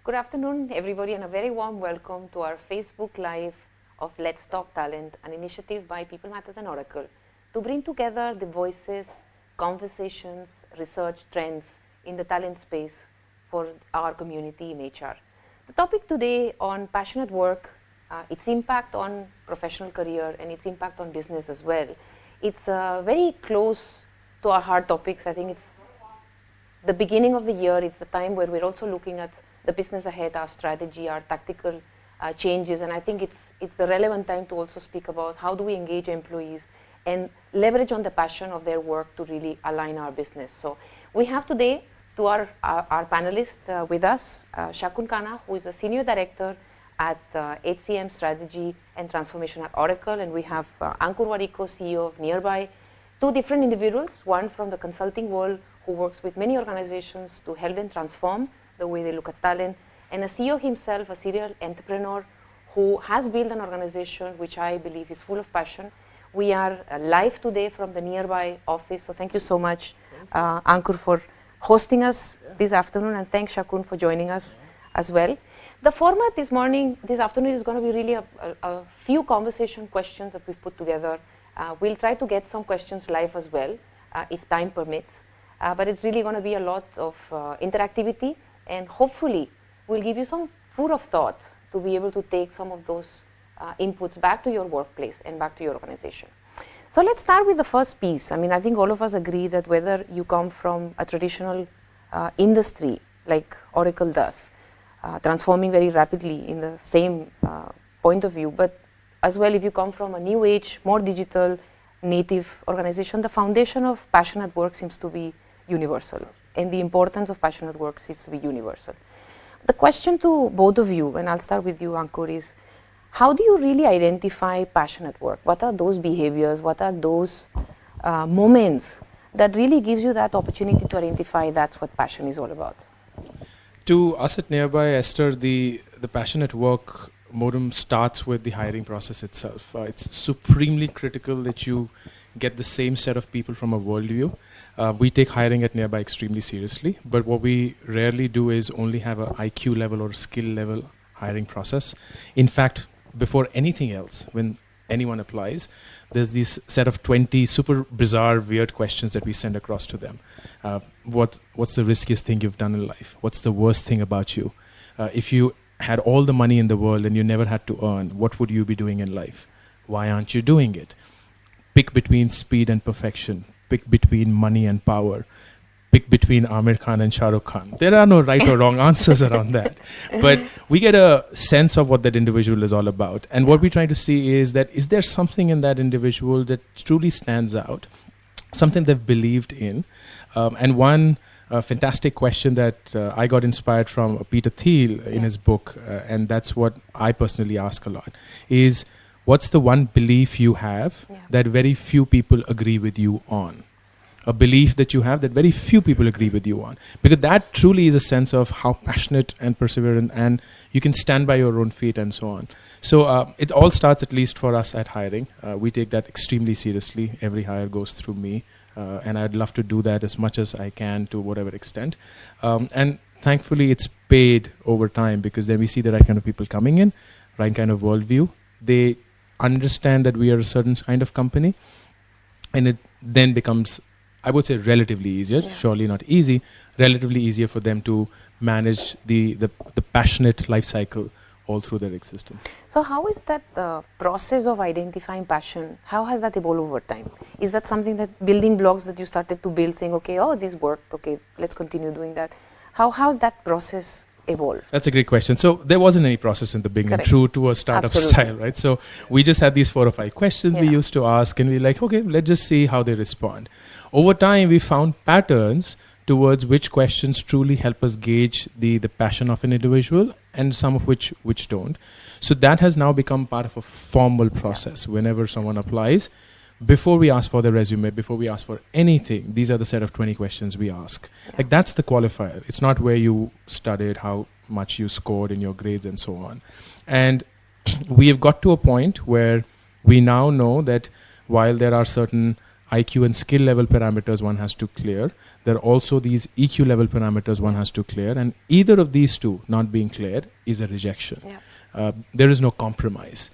Good afternoon, everybody, and a very warm welcome to our Facebook Live of Let's Talk Talent, an initiative by People Matters and Oracle to bring together the voices, conversations, research trends in the talent space for our community in HR. The topic today on passionate work, its impact on professional career and its impact on business as well. It's very close to our hard topics. I think it's the beginning of the year. It's the time where we're also looking at the business ahead, our strategy, our tactical changes, and I think it's the relevant time to also speak about how do we engage employees and leverage on the passion of their work to really align our business. So we have today to our panelists with us, Shakun Khanna, who is a Senior Director at HCM Strategy and Transformation at Oracle, and we have Ankur Warikoo, CEO of Nearby, two different individuals, one from the consulting world who works with many organizations to help them transform the way they look at talent, and a CEO himself, a serial entrepreneur who has built an organization which I believe is full of passion. We are live today from the Nearby office, so thank you so much, Ankur, for hosting us this afternoon, and thanks Shakun for joining us as well. The format this afternoon is going to be really a few conversation questions that we've put together. We'll try to get some questions live as well, if time permits. But it's really going to be a lot of interactivity, and hopefully we'll give you some food of thought to be able to take some of those inputs back to your workplace and back to your organization. So let's start with the first piece. I mean, I think all of us agree that whether you come from a traditional industry like Oracle does, transforming very rapidly in the same point of view, but as well if you come from a new age, more digital, native organization, the foundation of passionate work seems to be universal, and the importance of passionate work seems to be universal. The question to both of you, and I'll start with you, Ankur, is how do you really identify passionate work? What are those behaviors? What are those moments that really gives you that opportunity to identify that's what passion is all about? To us at Nearby, Esther, the passionate work modem starts with the hiring process itself. It's supremely critical that you get the same set of people from a worldview. We take hiring at Nearby extremely seriously, but what we rarely do is only have an IQ level or skill level hiring process. In fact, before anything else, when anyone applies, there's this set of 20 super bizarre, weird questions that we send across to them. What's the riskiest thing you've done in life? What's the worst thing about you? If you had all the money in the world and you never had to earn, what would you be doing in life? Why aren't you doing it? Pick between speed and perfection. Pick between money and power. Pick between Amir Khan and Shah Rukh Khan. There are no right or wrong answers around that. But we get a sense of what that individual is all about. And what we try to see is that is there something in that individual that truly stands out, something they've believed in. And one fantastic question that I got inspired from Peter Thiel in his book, and that's what I personally ask a lot, is what's the one belief you have that very few people agree with you on? A belief that you have that very few people agree with you on. Because that truly is a sense of how passionate and perseverant and you can stand by your own feet and so on. So it all starts, at least for us at hiring. We take that extremely seriously. Every hire goes through me. And I'd love to do that as much as I can to whatever extent. And thankfully it's paid over time, because then we see the right kind of people coming in, right kind of worldview. They understand that we are a certain kind of company, and it then becomes, I would say, relatively easier, surely not easy, relatively easier for them to manage the passionate life cycle all through their existence. So how is that process of identifying passion, how has that evolved over time? Is that something that building blocks that you started to build, saying, okay, oh, this worked, okay, let's continue doing that? How's that process evolved? That's a great question. So there wasn't any process in the beginning, true to a startup style, right? So we just had these 4 or 5 questions we used to ask, and we're like, okay, let's just see how they respond. Over time, we found patterns towards which questions truly help us gauge the passion of an individual, and some of which don't. So that has now become part of a formal process. Whenever someone applies, before we ask for the resume, before we ask for anything, these are the set of 20 questions we ask. Like, that's the qualifier. It's not where you studied, how much you scored in your grades and so on. And we have got to a point where we now know that while there are certain IQ and skill level parameters one has to clear. There are also these EQ level parameters one has to clear, and either of these two not being clear is a rejection. There is no compromise.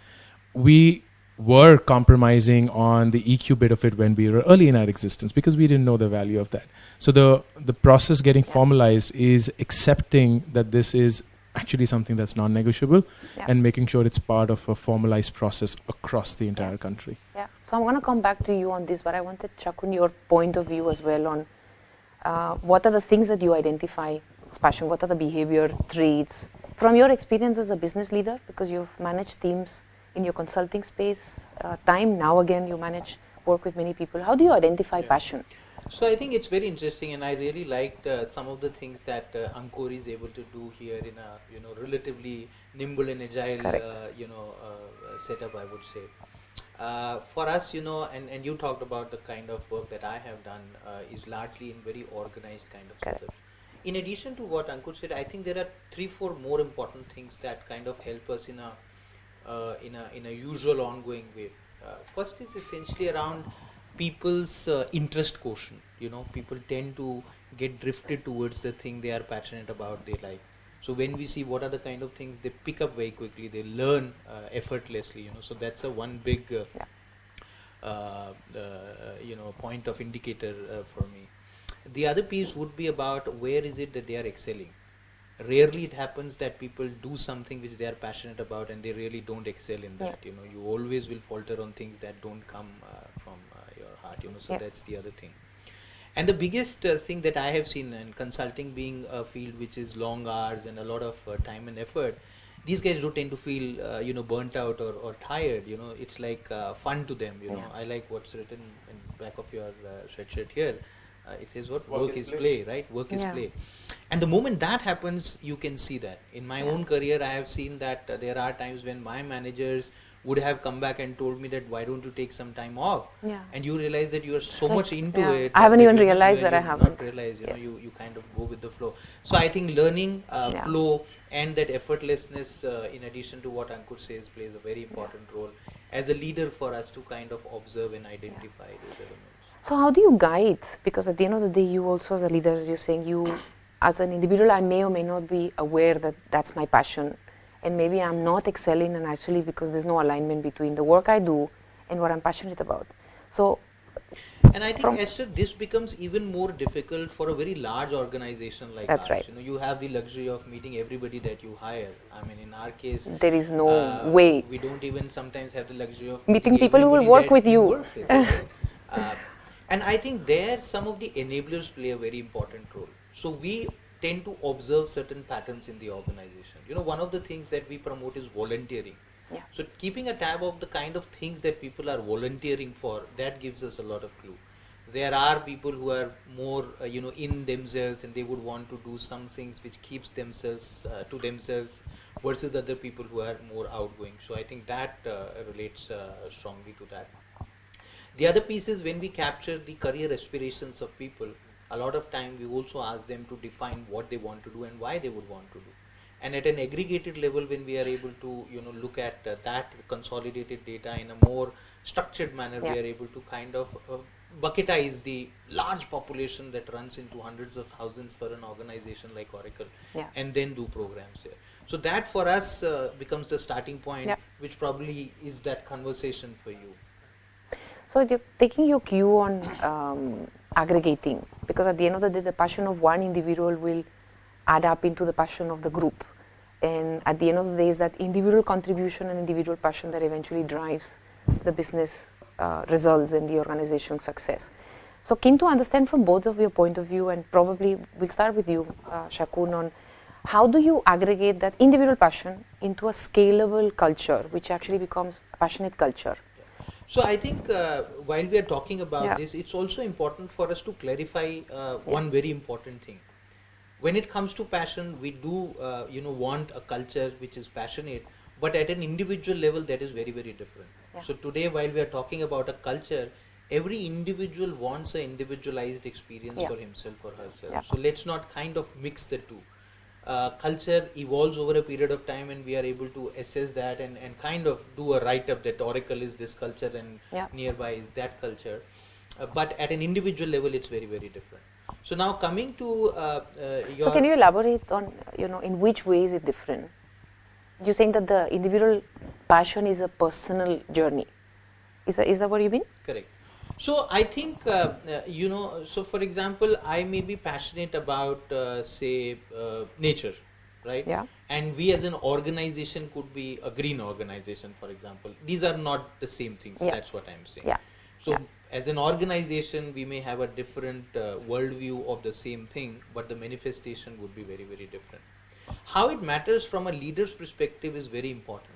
We were compromising on the EQ bit of it when we were early in our existence because we didn't know the value of that. So the process getting formalized is accepting that this is actually something that's non-negotiable and making sure it's part of a formalized process across the entire country. Yeah. So I'm going to come back to you on this, but I wanted, Shakun, your point of view as well on what are the things that you identify as passion, what are the behavior traits from your experience as a business leader, because you've managed teams in your consulting space, now again you work with many people. How do you identify passion? So I think it's very interesting, and I really liked some of the things that Ankur is able to do here in a relatively nimble and agile setup, I would say. For us, and you talked about the kind of work that I have done is largely in very organized kind of setups. In addition to what Ankur said, I think there are 3-4 more important things that kind of help us in a usual ongoing way. First is essentially around people's interest quotient. People tend to get drifted towards the thing they are passionate about, they like. So when we see what are the kind of things they pick up very quickly, they learn effortlessly. So that's a one big point of indicator for me. The other piece would be about where is it that they are excelling. Rarely it happens that people do something which they are passionate about and they really don't excel in that. You always will falter on things that don't come from your heart. So that's the other thing. And the biggest thing that I have seen in consulting, being a field which is long hours and a lot of time and effort, these guys do tend to feel burnt out or tired. It's like fun to them. I like what's written in the back of your sweatshirt here. It says what? Work is play, right? Work is play. And the moment that happens, you can see that. In my own career, I have seen that there are times when my managers would have come back and told me that why don't you take some time off? And you realize that you are so much into it. I haven't even realized that I haven't. Not realized, you kind of go with the flow. So I think learning, flow, and that effortlessness, in addition to what Ankur says, plays a very important role as a leader for us to kind of observe and identify those elements. So how do you guide? Because at the end of the day, you also as a leader, as you're saying, you as an individual, I may or may not be aware that that's my passion. And maybe I'm not excelling, and actually because there's no alignment between the work I do and what I'm passionate about. So, and I think, Esther, this becomes even more difficult for a very large organization like that's ours. Right. You have the luxury of meeting everybody that you hire. I mean, in our case, there is no way. We don't even sometimes have the luxury of meeting people who will work with you. And I think there some of the enablers play a very important role. So we tend to observe certain patterns in the organization. One of the things that we promote is volunteering. So keeping a tab of the kind of things that people are volunteering for, that gives us a lot of clue. There are people who are more, in themselves, and they would want to do some things which keeps themselves to themselves, versus other people who are more outgoing. So I think that relates strongly to that. The other piece is when we capture the career aspirations of people, a lot of time we also ask them to define what they want to do and why they would want to do. And at an aggregated level, when we are able to look at that consolidated data in a more structured manner, we are able to kind of bucketize the large population that runs into hundreds of thousands for an organization like Oracle, and then do programs there. So that for us becomes the starting point, which probably is that conversation for you. So you're taking your cue on aggregating, because at the end of the day, the passion of one individual will add up into the passion of the group. And at the end of the day, is that individual contribution and individual passion that eventually drives the business results and the organization's success. So keen to understand from both of your point of view, and probably we'll start with you, Shakun, on how do you aggregate that individual passion into a scalable culture, which actually becomes a passionate culture? So I think while we are talking about this, it's also important for us to clarify one very important thing. When it comes to passion, we do want a culture which is passionate, but at an individual level that is very, very different. So today, while we are talking about a culture, every individual wants an individualized experience for himself or herself. So let's not kind of mix the two. Culture evolves over a period of time, and we are able to assess that and kind of do a write-up that Oracle is this culture and nearby is that culture. but at an individual level, it's very, very different. So now coming to your... So can you elaborate on, in which way is it different? You're saying that the individual passion is a personal journey. Is that what you mean? Correct. So I think, so for example, I may be passionate about, say, nature, right? Yeah. And we as an organization could be a green organization, for example. These are not the same things. Yeah. That's what I'm saying. Yeah. So Yeah. as an organization, we may have a different worldview of the same thing, but the manifestation would be very, very different. How it matters from a leader's perspective is very important.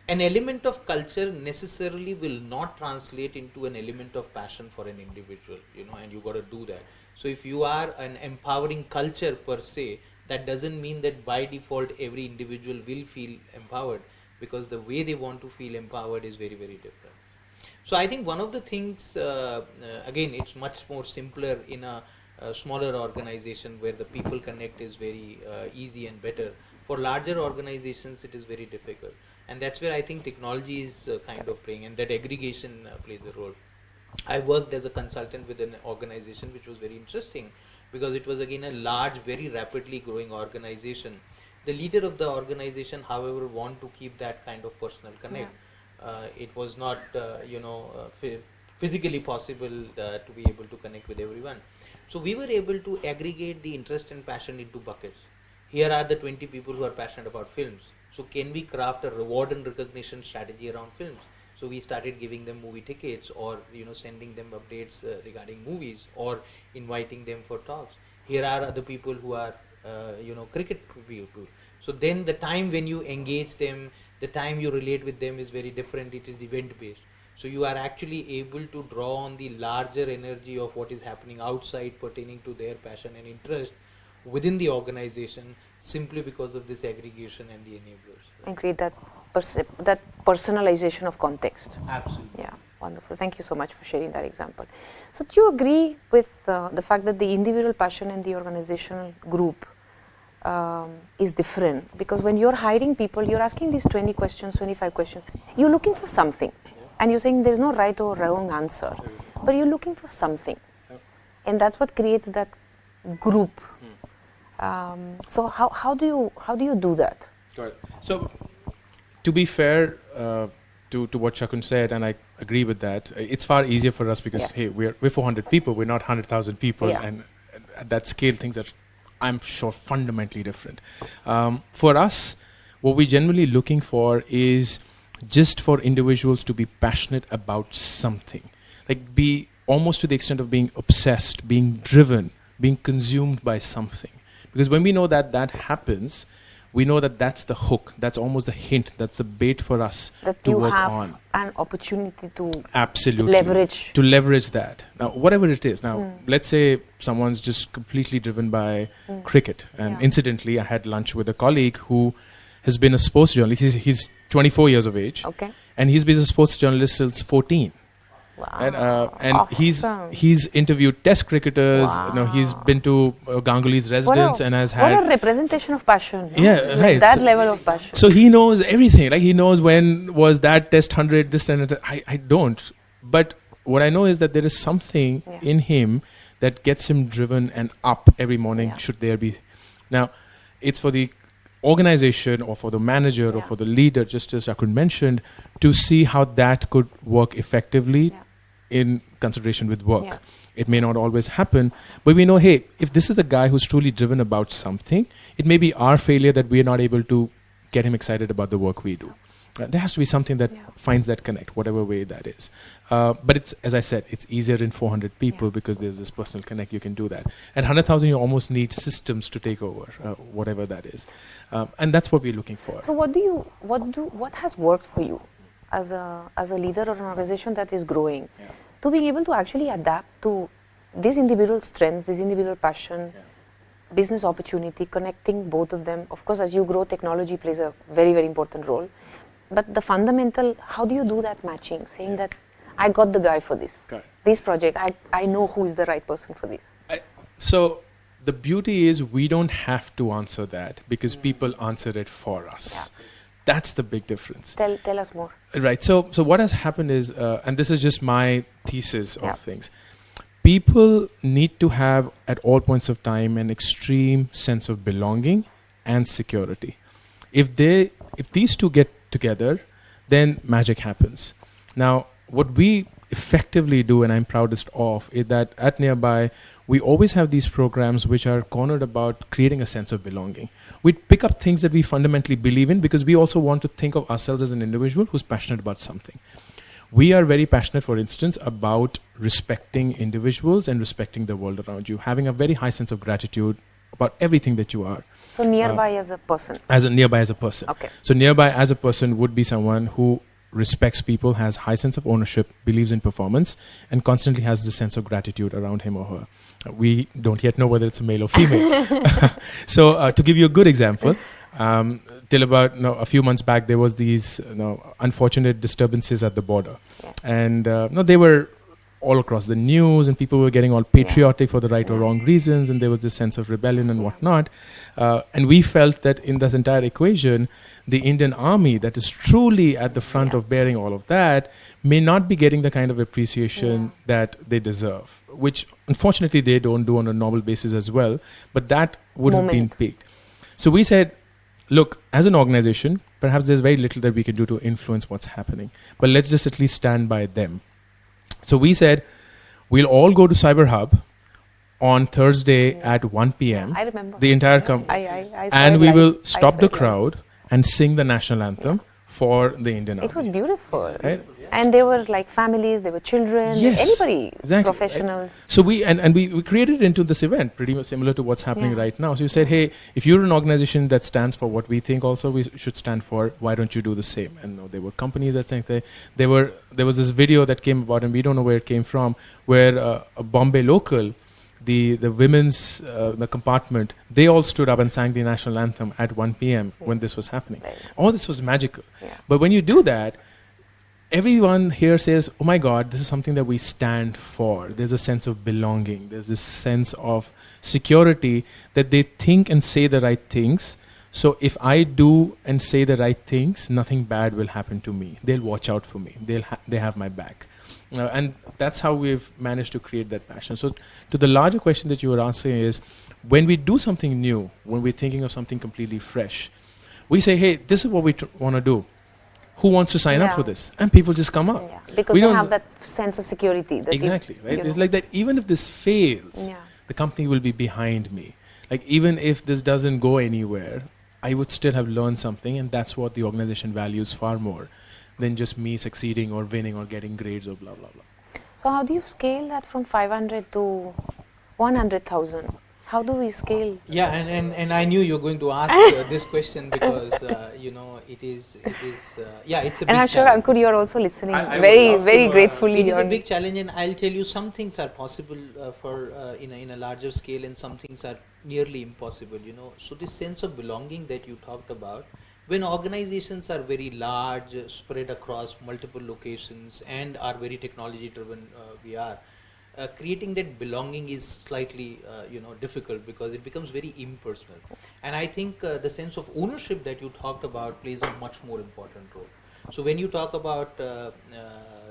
An element of culture necessarily will not translate into an element of passion for an individual, and you got to do that. So if you are an empowering culture per se, that doesn't mean that by default every individual will feel empowered, because the way they want to feel empowered is very, very different. So I think one of the things, again, it's much more simpler in a smaller organization where the people connect is very easy and better. For larger organizations, it is very difficult. And that's where I think technology is kind of playing, and that aggregation plays a role. I worked as a consultant with an organization which was very interesting, because it was again a large, very rapidly growing organization. The leader of the organization, however, want to keep that kind of personal connect. It was not, physically possible to be able to connect with everyone. So we were able to aggregate the interest and passion into buckets. Here are the 20 people who are passionate about films. So can we craft a reward and recognition strategy around films? So we started giving them movie tickets, or sending them updates regarding movies, or inviting them for talks. Here are other people who are cricket people. So then the time when you engage them, the time you relate with them is very different. It is event based. So you are actually able to draw on the larger energy of what is happening outside pertaining to their passion and interest within the organization, simply because of this aggregation and the enablers. Right? And create that personalization of context. Absolutely. Yeah, wonderful. Thank you so much for sharing that example. So do you agree with the fact that the individual passion and the organizational group is different? Because when you're hiring people, you're asking these 20 questions, 25 questions. You're looking for something. And you're saying there's no right or wrong answer. But you're looking for something. And that's what creates that group. So how do you do that? Got it. So, to be fair to what Shakun said, and I agree with that, it's far easier for us because, Yes. hey, we're 400 people, we're not 100,000 people, Yeah. and at that scale, things are, I'm sure, fundamentally different. For us, what we're generally looking for is just for individuals to be passionate about something, like be almost to the extent of being obsessed, being driven, being consumed by something. Because when we know that that happens, we know that that's the hook, that's almost the hint, that's the bait for us That to you work have on. an opportunity to Absolutely. leverage. To leverage that. Now, whatever it is. Now, let's say someone's just completely driven by cricket. And Yeah. incidentally, I had lunch with a colleague who has been a sports journalist. He's 24 years of age. Okay. And he's been a sports journalist since 14. Wow. And Awesome. he's interviewed test cricketers. He's Wow. been to Ganguly's residence and has had... What a representation of passion. no? Yeah, Like right. That So- level of passion. So he knows everything. Like he knows when was that test 100, this and that. I don't. But what I know is that there is something Yeah. in him that gets him driven and up every morning, Yeah. should there be. Now, it's for the organization or for the manager or Yeah. for the leader, just as Shakun mentioned, to see how that could work effectively Yeah. in consideration with work. Yeah. It may not always happen, but we know, hey, if this is a guy who's truly driven about something, it may be our failure that we are not able to get him excited about the work we do. There has to be something that Yeah. finds that connect, whatever way that is. But it's, as I said, it's easier in 400 people Yeah. because there's this personal connect. You can do that. At 100,000, you almost need systems to take over, whatever that is, and that's what we're looking for. So what has worked for you as a leader of an organization that is growing, Yeah. to being able to actually adapt to these individual strengths, this individual passion, business opportunity, connecting both of them. Of course, as you grow, technology plays a very, very important role. But the fundamental, how do you do that matching? Saying that I got the guy for this. Correct. This project, I know who is the right person for this. So the beauty is we don't have to answer that because people answer it for us. That's the big difference. Tell us more. Right. So what has happened is, and this is just my thesis Yeah. of things. People need to have at all points of time an extreme sense of belonging and security. If these two get together, then magic happens. Now, what we effectively do, and I'm proudest of, is that at Nearby, we always have these programs which are cornered about creating a sense of belonging. We pick up things that we fundamentally believe in because we also want to think of ourselves as an individual who's passionate about something. We are very passionate, for instance, about respecting individuals and respecting the world around you, having a very high sense of gratitude about everything that you are. So nearby as a person. Nearby as a person. Okay. So nearby as a person would be someone who respects people, has high sense of ownership, believes in performance, and constantly has this sense of gratitude around him or her. We don't yet know whether it's a male or female. So to give you a good example, till about a few months back, there was these unfortunate disturbances at the border. Yeah. And they were all across the news, and people were getting all patriotic for the right or wrong reasons, and there was this sense of rebellion and whatnot. And we felt that in this entire equation, the Indian Army that is truly at the front of bearing all of that may not be getting the kind of appreciation that they deserve, which unfortunately they don't do on a normal basis as well, but that would have been peaked. So we said, look, as an organization, perhaps there's very little that we can do to influence what's happening, but let's just at least stand by them. So we said, we'll all go to Cyber Hub on Thursday at 1 p.m. I remember. The entire company. I and we will stop the crowd and sing the national anthem for the Indian Army. It was beautiful. Right? And they were like families, they were children, anybody, exactly, professionals. Right? So we created into this event pretty much similar to what's happening right now. So you said, hey, if you're an organization that stands for what we think also we should stand for, why don't you do the same? And there were companies that saying there was this video that came about, and we don't know where it came from, where a Bombay local, the women's the compartment, they all stood up and sang the national anthem at 1 p.m. when this was happening. All this was magical. But when you do that, everyone here says, oh my God, this is something that we stand for. There's a sense of belonging. There's this sense of security that they think and say the right things. So if I do and say the right things, nothing bad will happen to me. They'll watch out for me. They have my back. And that's how we've managed to create that passion. So to the larger question that you were asking is, when we do something new, when we're thinking of something completely fresh, we say, hey, this is what we want to do. Who wants to sign up for this? And people just come up. Because we have that sense of security. That exactly, right? It's like that even if this fails, the company will be behind me. Like even if this doesn't go anywhere, I would still have learned something, and that's what the organization values far more than just me succeeding or winning or getting grades or blah, blah, blah. So how do you scale that from 500 to 100,000? How do we scale? Yeah, and I knew you were going to ask this question because it is it's a big challenge. And I'm sure Ankur, you're also listening very gratefully. It is a big challenge, and I'll tell you some things are possible for in a larger scale, and some things are nearly impossible. So this sense of belonging that you talked about, when organizations are very large, spread across multiple locations, and are very technology driven, creating that belonging is slightly difficult because it becomes very impersonal. And I think the sense of ownership that you talked about plays a much more important role. So when you talk about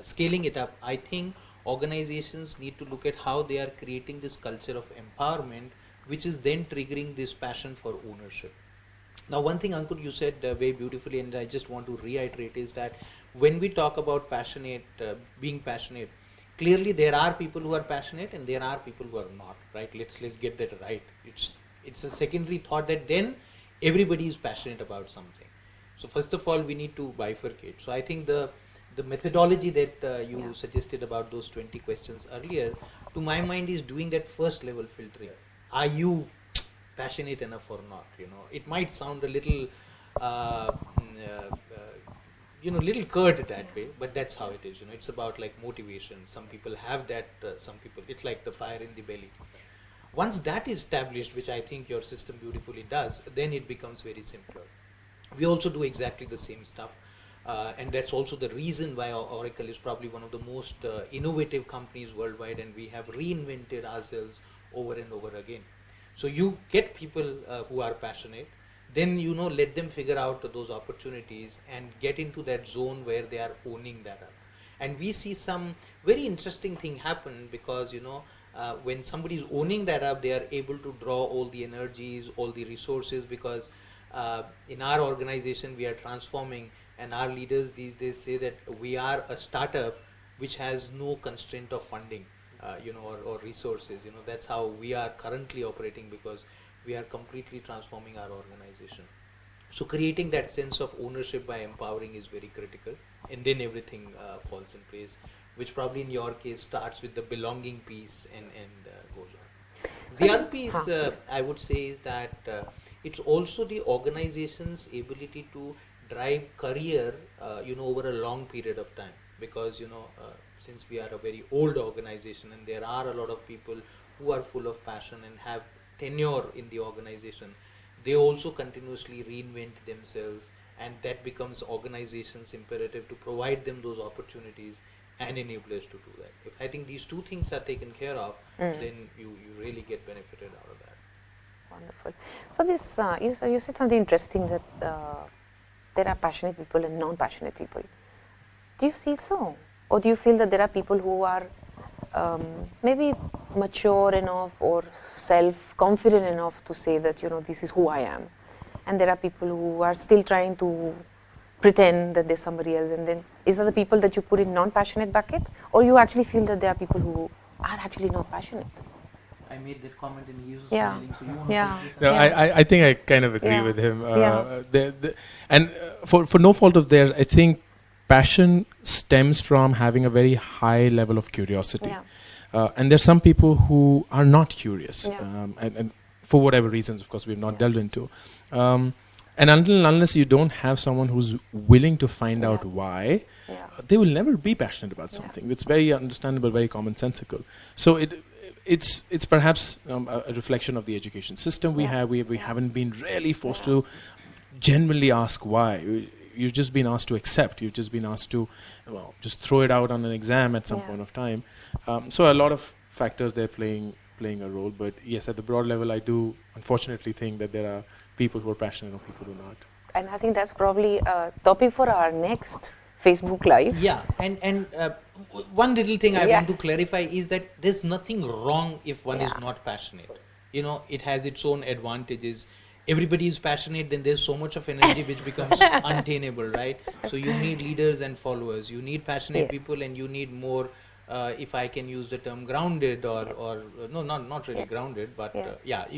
scaling it up, I think organizations need to look at how they are creating this culture of empowerment, which is then triggering this passion for ownership. Now, one thing, Ankur, you said very beautifully, and I just want to reiterate, is that when we talk about being passionate, clearly there are people who are passionate and there are people who are not, right? Let's get that right. It's a secondary thought that then everybody is passionate about something. So first of all, we need to bifurcate. So I think the methodology that you suggested about those 20 questions earlier, to my mind, is doing that first level filtering. Are you passionate enough or not? It might sound a little little curt that way, but that's how it is. It's about like motivation. Some people have that, some people, it's like the fire in the belly. Once that is established, which I think your system beautifully does, then it becomes very simpler. We also do exactly the same stuff, and that's also the reason why Oracle is probably one of the most innovative companies worldwide, and we have reinvented ourselves over and over again. So you get people who are passionate, then let them figure out those opportunities and get into that zone where they are owning that up. And we see some very interesting thing happen, because when somebody is owning that up, they are able to draw all the energies, all the resources, because in our organization we are transforming, and our leaders these days say that we are a startup which has no constraint of funding, or resources. That's how we are currently operating, because we are completely transforming our organization. So creating that sense of ownership by empowering is very critical, and then everything falls in place, which probably in your case starts with the belonging piece and goes on. So The other piece please. I would say is that it's also the organization's ability to drive career, over a long period of time, because since we are a very old organization and there are a lot of people who are full of passion and have tenure in the organization, they also continuously reinvent themselves, and that becomes organizations imperative to provide them those opportunities and enablers to do that. If I think these two things are taken care of, then you really get benefited out of that. Wonderful. So this, you said something interesting, that there are passionate people and non-passionate people. Do you see so? Or do you feel that there are people who are maybe mature enough or self-confident enough to say that, this is who I am? And there are people who are still trying to pretend that there's somebody else. And then, is that the people that you put in non-passionate bucket? Or you actually feel that there are people who are actually not passionate? I made that comment and he was Yeah. smiling, so you want Yeah. to take this? No, Yeah. I think I kind of agree Yeah. with him. Yeah. And for no fault of theirs, I think passion stems from having a very high level of curiosity. Yeah. And there's some people who are not curious, Yeah. and for whatever reasons, of course, we've not delved into. And unless you don't have someone who's willing to find out why, Yeah. they will never be passionate about Yeah. something. It's very understandable, very commonsensical. So it's perhaps a reflection of the education system we have. We haven't been really forced to genuinely ask why. You've just been asked to accept. You've just been asked to, just throw it out on an exam at some point of time. So a lot of factors there playing a role. But yes, at the broad level, I do unfortunately think that there are people who are passionate and people who are not. And I think that's probably a topic for our next Facebook Live. Yeah, and one little thing I want to Yes. clarify is that there's nothing wrong if one is Yeah. not passionate. It has its own advantages. Everybody is passionate, then there's so much of energy which becomes untenable, right? So you need leaders and followers. You need passionate Yes. people, and you need more, if I can use the term, grounded or no, not really Yes. grounded, but Yes.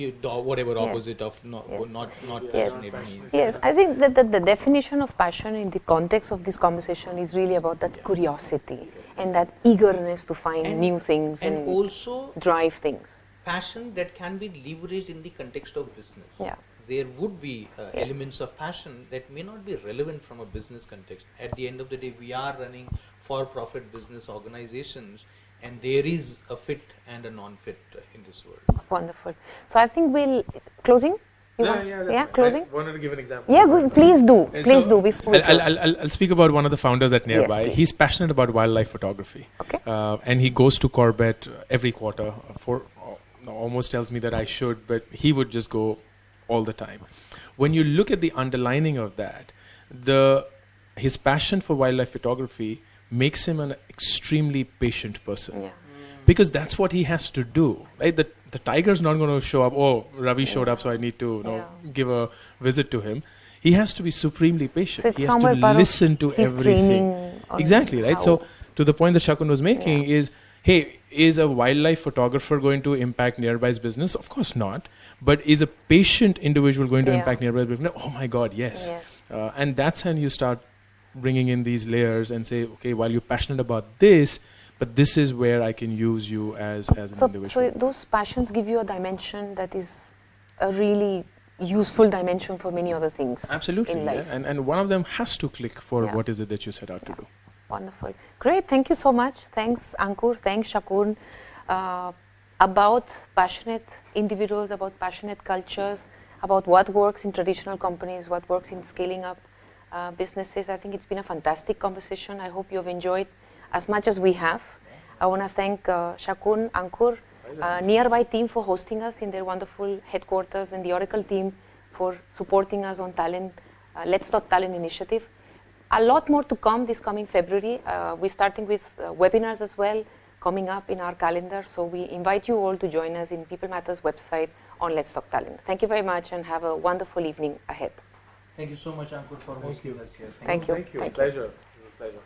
whatever Yes. opposite of not Yes. not Yes. passionate means. Yes, I think that the definition of passion in the context of this conversation is really about that curiosity and that eagerness to find And- new things and and also drive things. passion that can be leveraged in the context of business. Yeah. There would be Yes. elements of passion that may not be relevant from a business context. At the end of the day, we are running for-profit business organizations, and there is a fit and a non-fit in this world. Wonderful. So I think we'll closing. Closing. I wanted to give an example. Yeah, good. Please do. And Please so do before we close. I'll speak about one of the founders at Nearby. please. He's passionate about wildlife photography. Okay. And he goes to Corbett every quarter. Almost tells me that I should, but he would just go all the time. When you look at the underlining of that, his passion for wildlife photography makes him an extremely patient person. Yeah. Because that's what he has to do, right? The tiger's not going to show up. Oh, Ravi showed up, so I need to give a visit to him. He has to be supremely patient. So it's He has somewhere to part of listen to his everything. training on Exactly, right? how- So to the point that Shakun was making is, hey, is a wildlife photographer going to impact Nearby's business? Of course not. But is a patient individual going to impact Nearby's business? Oh my God, yes. And that's when you start bringing in these layers and say, okay, while you're passionate about this, but this is where I can use you as an individual. So those passions give you a dimension that is a really useful dimension for many other things. Absolutely, in life. yeah. And one of them has to click for Yeah. what is it that you set out to do. Wonderful. Great. Thank you so much. Thanks, Ankur. Thanks, Shakun. About passionate individuals, about passionate cultures, about what works in traditional companies, what works in scaling up businesses. I think it's been a fantastic conversation. I hope you've enjoyed as much as we have. I want to thank Shakun, Ankur, Nearby team for hosting us in their wonderful headquarters, and the Oracle team for supporting us on talent, Let's Talk Talent initiative. A lot more to come this coming February. We're starting with webinars as well coming up in our calendar. So we invite you all to join us in People Matters website on Let's Talk Talent. Thank you very much and have a wonderful evening ahead. Thank you so much, Ankur, for hosting us here. Thank you. Thank you. Pleasure. It was a pleasure.